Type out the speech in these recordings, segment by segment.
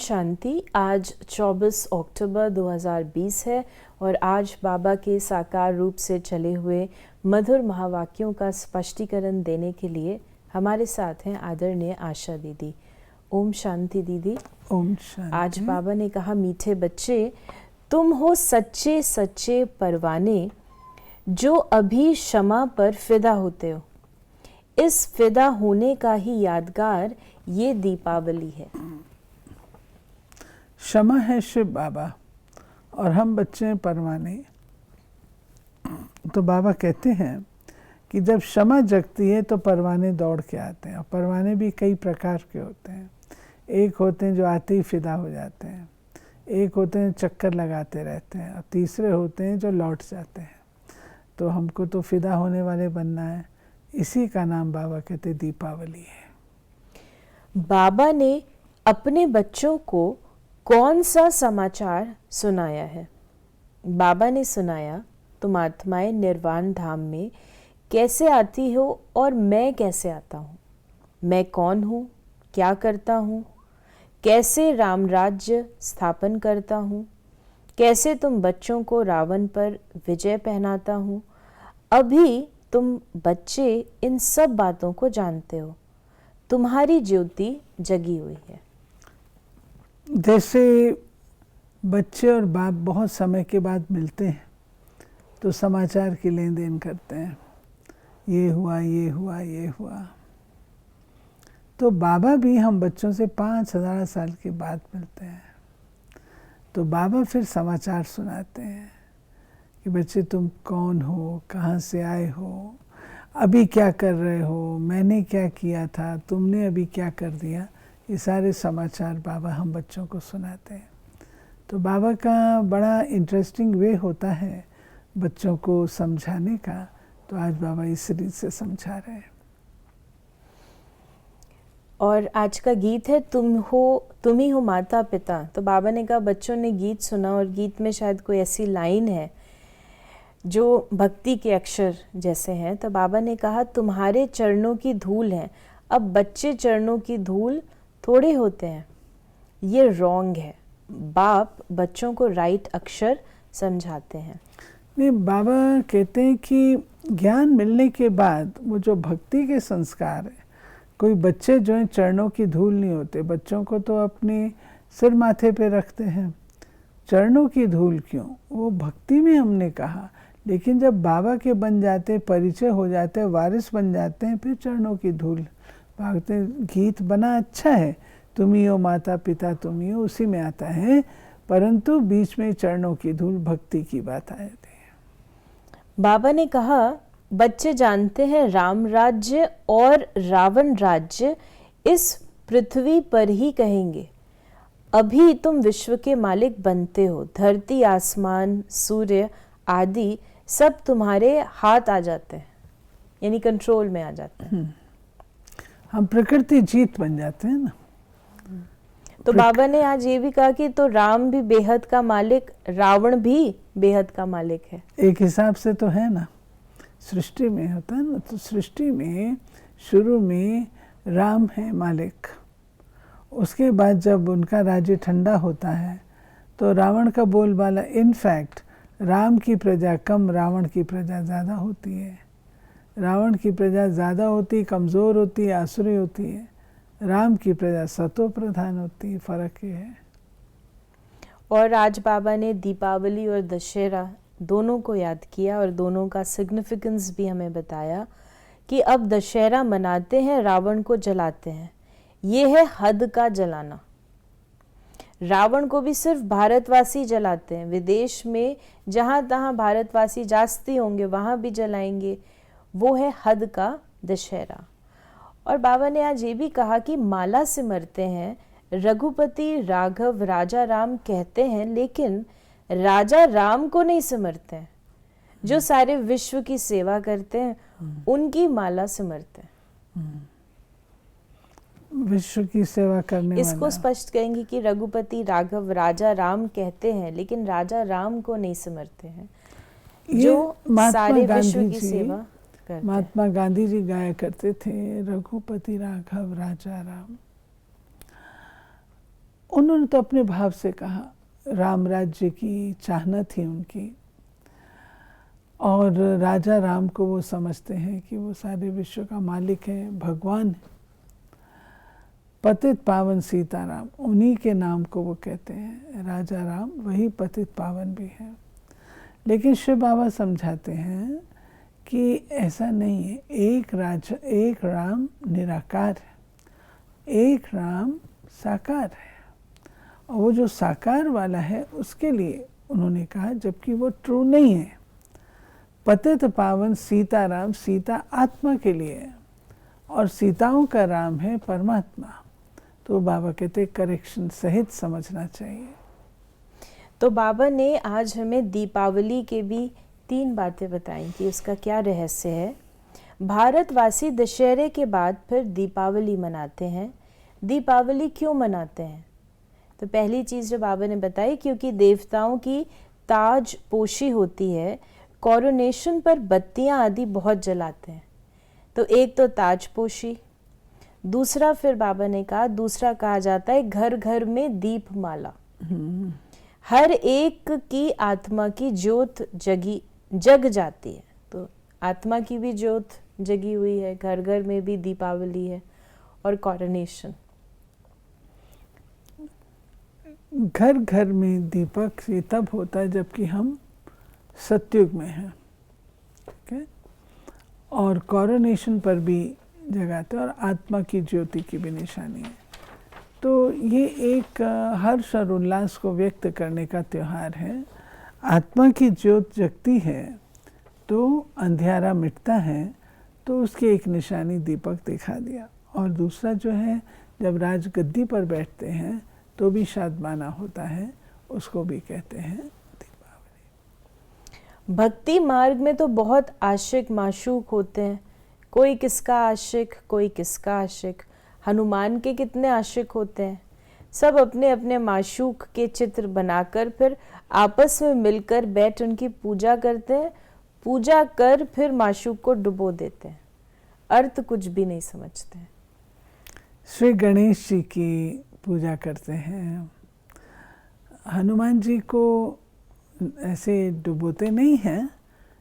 शांति। आज 24 अक्टूबर 2020 है और आज बाबा के साकार रूप से चले हुए मधुर महावाक्यों का स्पष्टीकरण देने के लिए हमारे साथ हैं आदरणीय आशा दीदी। ओम शांति दीदी। ओम शांति। आज बाबा ने कहा, मीठे बच्चे, तुम हो सच्चे सच्चे परवाने जो अभी क्षमा पर फिदा होते हो। इस फिदा होने का ही यादगार ये दीपावली है। क्षमा है शिव बाबा और हम बच्चे हैं परवाने। तो बाबा कहते हैं कि जब क्षमा जगती है तो परवाने दौड़ के आते हैं। और परवाने भी कई प्रकार के होते हैं। एक होते हैं जो आते ही फिदा हो जाते हैं, एक होते हैं चक्कर लगाते रहते हैं, और तीसरे होते हैं जो लौट जाते हैं। तो हमको तो फिदा होने वाले बनना है। इसी का नाम बाबा कहते दीपावली है। बाबा ने अपने बच्चों को कौन सा समाचार सुनाया है? बाबा ने सुनाया, तुम आत्माएं निर्वाण धाम में कैसे आती हो और मैं कैसे आता हूँ। मैं कौन हूँ, क्या करता हूँ, कैसे राम राज्य स्थापन करता हूँ, कैसे तुम बच्चों को रावण पर विजय पहनाता हूँ। अभी तुम बच्चे इन सब बातों को जानते हो। तुम्हारी ज्योति जगी हुई है। जैसे बच्चे और बाप बहुत समय के बाद मिलते हैं तो समाचार की लेन देन करते हैं, ये हुआ ये हुआ ये हुआ। तो बाबा भी हम बच्चों से 5000 साल के बाद मिलते हैं। तो बाबा फिर समाचार सुनाते हैं कि बच्चे तुम कौन हो, कहाँ से आए हो, अभी क्या कर रहे हो, मैंने क्या किया था, तुमने अभी क्या कर दिया। ये सारे समाचार बाबा हम बच्चों को सुनाते हैं। तो बाबा का बड़ा इंटरेस्टिंग वे होता है बच्चों को समझाने का। तो आज बाबा इस रीत से समझा रहे हैं। और आज का गीत है, तुम ही हो माता पिता। तो बाबा ने कहा बच्चों ने गीत सुना और गीत में शायद कोई ऐसी लाइन है जो भक्ति के अक्षर जैसे हैं। तो बाबा ने कहा तुम्हारे चरणों की धूल है। अब बच्चे चरणों की धूल थोड़े होते हैं, ये रॉन्ग है। बाप बच्चों को राइट अक्षर समझाते हैं। नहीं, बाबा कहते हैं कि ज्ञान मिलने के बाद वो जो भक्ति के संस्कार है, कोई बच्चे जो हैं चरणों की धूल नहीं होते। बच्चों को तो अपने सिर माथे पे रखते हैं, चरणों की धूल क्यों? वो भक्ति में हमने कहा। लेकिन जब बाबा के बन जाते, परिचय हो जाते, वारिस बन जाते हैं, फिर चरणों की धूल भागते। गीत बना अच्छा है, तुम ही हो माता पिता, तुम ही हो, उसी में आता है, परंतु बीच में चरणों की धूल भक्ति की बात आ जाती है। बाबा ने कहा बच्चे जानते हैं राम राज्य और रावण राज्य इस पृथ्वी पर ही कहेंगे। अभी तुम विश्व के मालिक बनते हो। धरती, आसमान, सूर्य आदि सब तुम्हारे हाथ आ जाते हैं, यानी कंट्रोल में आ जाते हैं। हम प्रकृति जीत बन जाते हैं ना। तो बाबा ने आज ये भी कहा कि तो राम भी बेहद का मालिक, रावण भी बेहद का मालिक है। एक हिसाब से तो है ना, सृष्टि में होता है ना। तो सृष्टि में शुरू में राम है मालिक। उसके बाद जब उनका राज्य ठंडा होता है तो रावण का बोलबाला, इनफैक्ट राम की प्रजा कम, रावण की प्रजा ज़्यादा होती है। रावण की प्रजा ज़्यादा होती, कमज़ोर होती, आसुरी होती है। राम की प्रजा सतो प्रधान होती है। फ़र्क ये है। और आज बाबा ने दीपावली और दशहरा दोनों को याद किया और दोनों का सिग्निफिकेंस भी हमें बताया कि अब दशहरा मनाते हैं, रावण को जलाते हैं। ये है हद का जलाना। रावण को भी सिर्फ भारतवासी जलाते हैं। विदेश में जहाँ तहाँ भारतवासी जास्ती होंगे वहाँ भी जलाएंगे। वो है हद का दशहरा। और बाबा ने आज ये भी कहा कि माला सिमरते हैं, रघुपति राघव राजा राम कहते हैं, लेकिन राजा राम को नहीं सिमरते हैं। जो सारे विश्व की सेवा करते हैं उनकी माला सिमरते हैं। विश्व की सेवा करने इसको वाला। स्पष्ट कहेंगे कि रघुपति राघव राजा राम कहते हैं, लेकिन राजा राम को नहीं सिमरते हैं, जो सारे विश्व की सेवा करते हैं। महात्मा गांधी जी गाया करते थे, रघुपति राघव राजा राम। उन्होंने तो अपने भाव से कहा, राम राज्य की चाहना थी उनकी, और राजा राम को वो समझते हैं कि वो सारे विश्व का मालिक है, भगवान है। पतित पावन सीताराम, उन्हीं के नाम को वो कहते हैं, राजा राम वही पतित पावन भी है। लेकिन शिव बाबा समझाते हैं कि ऐसा नहीं है, एक राम निराकार है, एक राम साकार है, और वो जो साकार वाला है उसके लिए उन्होंने कहा, जबकि वो ट्रू नहीं है। पतित पावन सीताराम, सीता आत्मा के लिए है और सीताओं का राम है परमात्मा। तो बाबा कहते करेक्शन सहित समझना चाहिए। तो बाबा ने आज हमें दीपावली के भी 3 बातें बताई कि उसका क्या रहस्य है। भारतवासी दशहरे के बाद फिर दीपावली मनाते हैं। दीपावली क्यों मनाते हैं? तो पहली चीज़ जो बाबा ने बताई, क्योंकि देवताओं की ताज पोशी होती है, कोरोनेशन पर बत्तियां आदि बहुत जलाते हैं। तो एक तो ताजपोशी, दूसरा फिर बाबा ने कहा, दूसरा कहा जाता है घर घर में दीपमाला। हर एक की आत्मा की ज्योत जग जाती है। तो आत्मा की भी ज्योत जगी हुई है, घर घर में भी दीपावली है। और कोरोनेशन, घर घर में दीपक ये तब होता है जबकि हम सतयुग में हैं, ठीक है। और कोरोनेशन पर भी जगाते हैं, और आत्मा की ज्योति की भी निशानी है। तो ये एक हर्ष और उल्लास को व्यक्त करने का त्यौहार है। आत्मा की ज्योत जगती है तो अंधियारा मिटता है, तो उसकी एक निशानी दीपक दिखा दिया। और दूसरा जो है, जब राजगद्दी पर बैठते हैं तो भी शादमाना होता है, उसको भी कहते हैं दीपावली। भक्ति मार्ग में तो बहुत आशिक माशूक होते हैं, कोई किसका आशिक, कोई किसका आशिक। हनुमान के कितने आशिक होते हैं, सब अपने अपने माशूक के चित्र बनाकर फिर आपस में मिलकर बैठ उनकी पूजा करते हैं, पूजा कर फिर माशूक को डुबो देते हैं, अर्थ कुछ भी नहीं समझते हैं। श्री गणेश जी की पूजा करते हैं, हनुमान जी को ऐसे डुबोते नहीं हैं,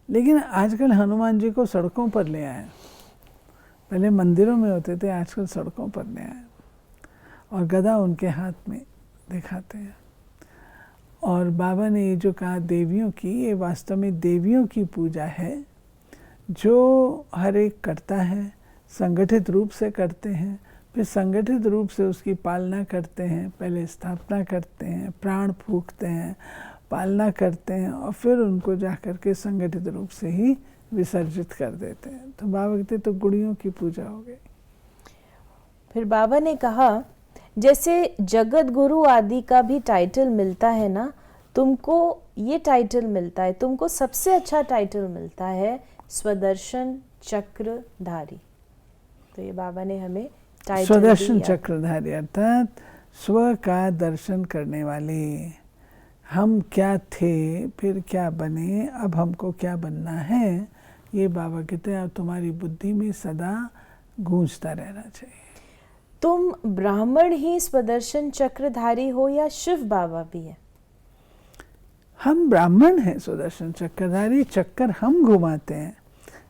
लेकिन आजकल हनुमान जी को सड़कों पर ले आए। पहले मंदिरों में होते थे, आजकल सड़कों पर ले आए, और गदा उनके हाथ में दिखाते हैं। और बाबा ने ये जो कहा देवियों की, ये वास्तव में देवियों की पूजा है, जो हर एक करता है, संगठित रूप से करते हैं, फिर संगठित रूप से उसकी पालना करते हैं। पहले स्थापना करते हैं, प्राण फूंकते हैं, पालना करते हैं, और फिर उनको जा कर के संगठित रूप से ही विसर्जित कर देते हैं। तो बाबा कहते तो गुड़ियों की पूजा हो गई। फिर बाबा ने कहा, जैसे जगत गुरु आदि का भी टाइटल मिलता है ना, तुमको ये टाइटल मिलता है, तुमको सबसे अच्छा टाइटल मिलता है स्वदर्शन चक्रधारी। तो ये बाबा ने हमें टाइटल स्वदर्शन दिया। चक्रधारी अर्थात स्व का दर्शन करने वाले। हम क्या थे, फिर क्या बने, अब हमको क्या बनना है, ये बाबा कहते हैं अब तुम्हारी बुद्धि में सदा गूंजता रहना चाहिए। तुम ब्राह्मण ही स्वदर्शन चक्रधारी हो या शिव बाबा भी है? हम ब्राह्मण हैं स्वदर्शन चक्रधारी, चक्कर हम घुमाते हैं।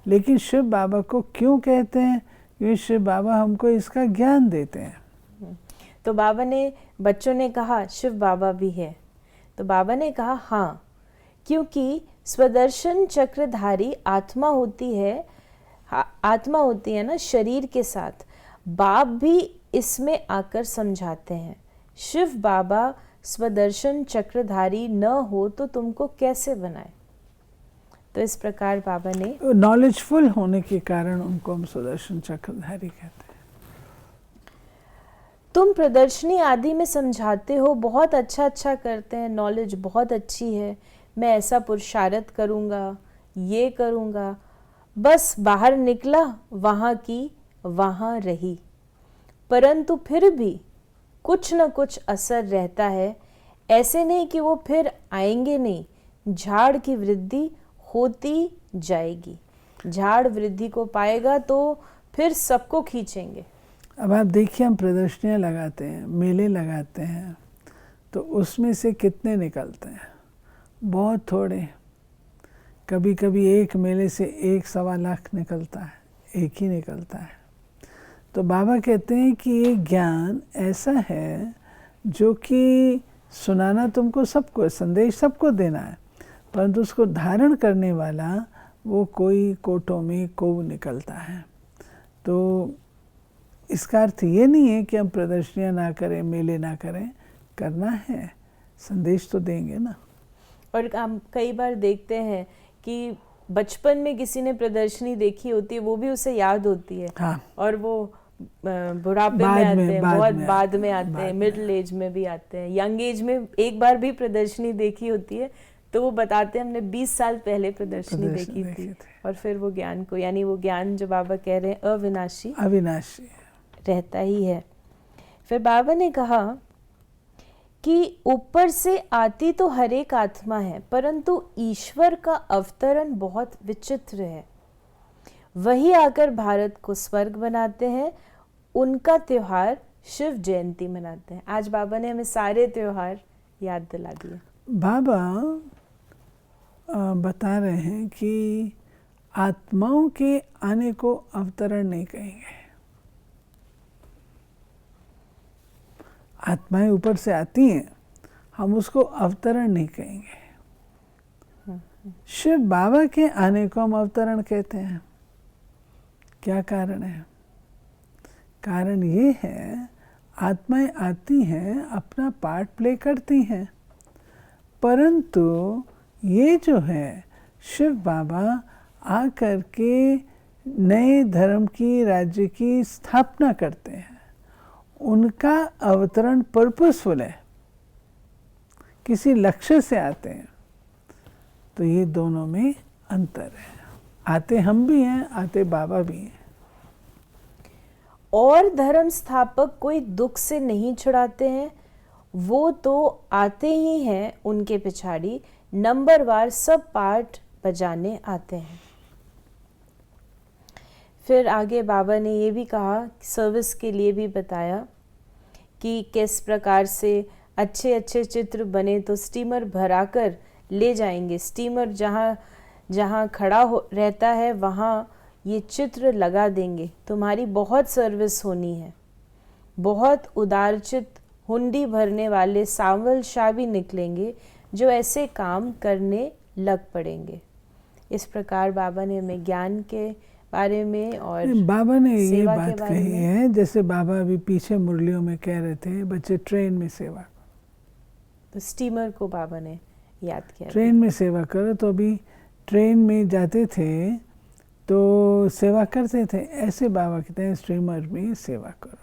लेकिन शिव बाबा को क्यों कहते हैं? क्योंकि शिव बाबा हमको इसका ज्ञान देते हैं। तो बाबा ने, बच्चों ने कहा शिव बाबा भी है, तो बाबा ने कहा हाँ, क्योंकि स्वदर्शन चक्रधारी आत्मा होती है, आत्मा होती है ना शरीर के साथ। बाप भी इसमें आकर समझाते हैं, शिव बाबा स्वदर्शन चक्रधारी न हो तो तुमको कैसे बनाए। तो इस प्रकार बाबा ने, नॉलेजफुल होने के कारण उनको हम स्वदर्शन चक्रधारी कहते हैं। तुम प्रदर्शनी आदि में समझाते हो, बहुत अच्छा करते हैं, नॉलेज बहुत अच्छी है, मैं ऐसा पुरुषार्थ करूँगा, ये करूँगा, बस बाहर निकला वहाँ की वहाँ रही, परंतु फिर भी कुछ न कुछ असर रहता है। ऐसे नहीं कि वो फिर आएंगे नहीं, झाड़ की वृद्धि होती जाएगी, झाड़ वृद्धि को पाएगा तो फिर सबको खींचेंगे। अब आप देखिए, हम प्रदर्शनियाँ लगाते हैं, मेले लगाते हैं, तो उसमें से कितने निकलते हैं? बहुत थोड़े। कभी कभी एक मेले से 1-1.25 लाख निकलता है, एक ही निकलता है। तो बाबा कहते हैं कि ये ज्ञान ऐसा है जो कि सुनाना तुमको सबको, संदेश सबको देना है, परंतु उसको धारण करने वाला वो कोई कोटों में को निकलता है। तो इसका अर्थ ये नहीं है कि हम प्रदर्शनियाँ ना करें, मेले ना करें, करना है, संदेश तो देंगे ना। और हम कई बार देखते हैं कि बचपन में किसी ने प्रदर्शनी देखी होती है, वो भी उसे याद होती है। हाँ। और वो बुढ़ापे में आते हैं, बहुत बाद में आते हैं, मिडिल एज में भी आते हैं, यंग एज में एक बार भी प्रदर्शनी देखी होती है तो वो बताते हैं हमने 20 साल पहले प्रदर्शनी देखी थी। और फिर वो ज्ञान को, यानी वो ज्ञान जो बाबा कह रहे हैं अविनाशी रहता ही है। फिर बाबा ने कहा कि ऊपर से आती तो हर एक आत्मा है, परंतु ईश्वर का अवतरण बहुत विचित्र है। वही आकर भारत को स्वर्ग बनाते हैं। उनका त्योहार शिव जयंती मनाते हैं। आज बाबा ने हमें सारे त्योहार याद दिला दिए। बाबा बता रहे हैं कि आत्माओं के आने को अवतरण नहीं कहेंगे। आत्माएं ऊपर से आती हैं, हम उसको अवतरण नहीं कहेंगे। शिव बाबा के आने को हम अवतरण कहते हैं। क्या कारण है? कारण ये है, आत्माएं आती हैं, अपना पार्ट प्ले करती हैं, परंतु ये जो है शिव बाबा आकर के नए धर्म की, राज्य की स्थापना करते हैं। उनका अवतरण पर्पसफुल है, किसी लक्ष्य से आते हैं। तो ये दोनों में अंतर है। आते हम भी हैं, आते बाबा भी हैं। और धर्म स्थापक कोई दुख से नहीं छुड़ाते हैं, वो तो आते ही हैं, उनके पिछाड़ी नंबरवार सब पार्ट बजाने आते हैं। फिर आगे बाबा ने ये भी कहा, सर्विस के लिए भी बताया कि किस प्रकार से अच्छे अच्छे चित्र बने तो स्टीमर भराकर ले जाएंगे। स्टीमर जहाँ जहाँ खड़ा रहता है वहाँ ये चित्र लगा देंगे। तुम्हारी बहुत सर्विस होनी है। बहुत उदारचित हुंडी भरने वाले सांवल शाह भी निकलेंगे जो ऐसे काम करने लग पड़ेंगे। इस प्रकार बाबा ने हमें ज्ञान के बारे में और बाबा ने ये बात कही है, जैसे बाबा अभी पीछे मुरलियों में कह रहे थे बच्चे ट्रेन में सेवा, तो स्टीमर को बाबा ने याद किया, ट्रेन में सेवा करो। तो अभी ट्रेन में जाते थे तो सेवा करते थे, ऐसे बाबा कहते हैं स्टीमर में सेवा करो।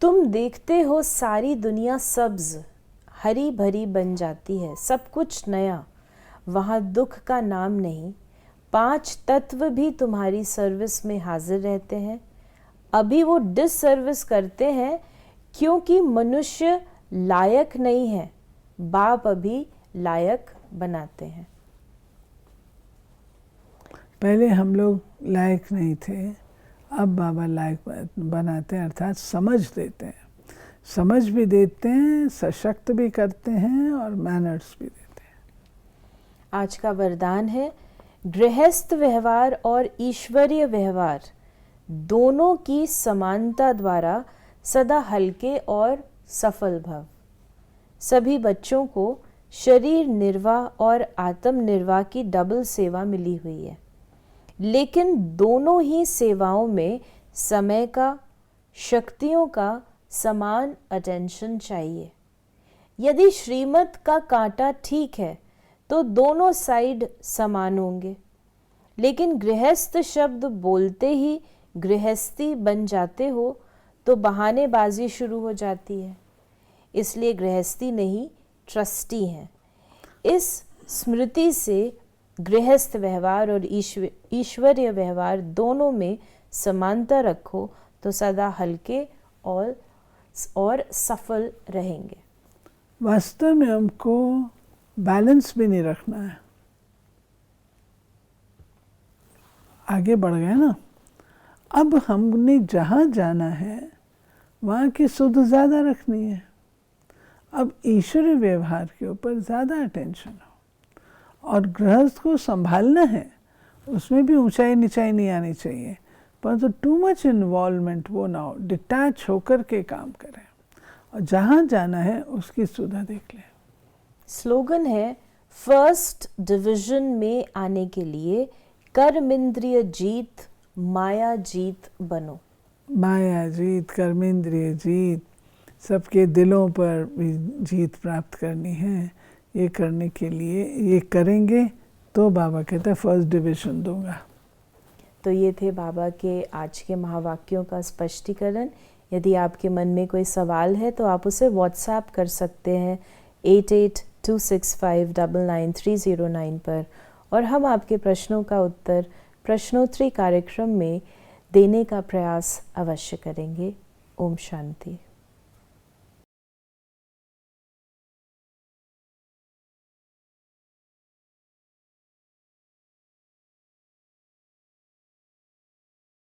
तुम देखते हो सारी दुनिया सब्ज हरी भरी बन जाती है, सब कुछ नया, वहाँ दुख का नाम नहीं। 5 तत्व भी तुम्हारी सर्विस में हाजिर रहते हैं। अभी वो डिससर्विस करते हैं क्योंकि मनुष्य लायक नहीं है, बाप अभी लायक बनाते हैं। पहले हम लोग लायक नहीं थे, अब बाबा लायक बनाते हैं, अर्थात समझ देते हैं। समझ भी देते हैं, सशक्त भी करते हैं और मैनर्स भी देते हैं। आज का वरदान है, गृहस्थ व्यवहार और ईश्वरीय व्यवहार दोनों की समानता द्वारा सदा हल्के और सफल भव। सभी बच्चों को शरीर निर्वाह और आत्म निर्वाह की डबल सेवा मिली हुई है, लेकिन दोनों ही सेवाओं में समय का, शक्तियों का समान अटेंशन चाहिए। यदि श्रीमत का कांटा ठीक है तो दोनों साइड समान होंगे, लेकिन गृहस्थ शब्द बोलते ही गृहस्थी बन जाते हो तो बहानेबाजी शुरू हो जाती है। इसलिए गृहस्थी नहीं, ट्रस्टी हैं। इस स्मृति से गृहस्थ व्यवहार और ईश्वरीय व्यवहार दोनों में समानता रखो तो सदा हल्के और सफल रहेंगे। वास्तव में हमको बैलेंस भी नहीं रखना है। आगे बढ़ गए ना, अब हमने जहाँ जाना है वहाँ की सुध ज़्यादा रखनी है। अब ईश्वरीय व्यवहार के ऊपर ज़्यादा अटेंशन हो, और गृहस्थ को संभालना है, उसमें भी ऊंचाई नीचाई नहीं आनी चाहिए, परंतु टू मच इन्वॉल्वमेंट वो ना हो, डिटैच होकर के काम करें और जहाँ जाना है उसकी सुधा देख लें। स्लोगन है, फर्स्ट डिवीजन में आने के लिए कर्मेंद्रिय जीत माया जीत बनो। माया जीत, कर्मेंद्रिय जीत, सबके दिलों पर भी जीत प्राप्त करनी है। ये करने के लिए, ये करेंगे तो बाबा कहता है फर्स्ट डिवीजन दूंगा। तो ये थे बाबा के आज के महावाक्यों का स्पष्टीकरण। यदि आपके मन में कोई सवाल है तो आप उसे व्हाट्सएप कर सकते हैं 8826599309 पर, और हम आपके प्रश्नों का उत्तर प्रश्नोत्तरी कार्यक्रम में देने का प्रयास अवश्य करेंगे। ओम शांति।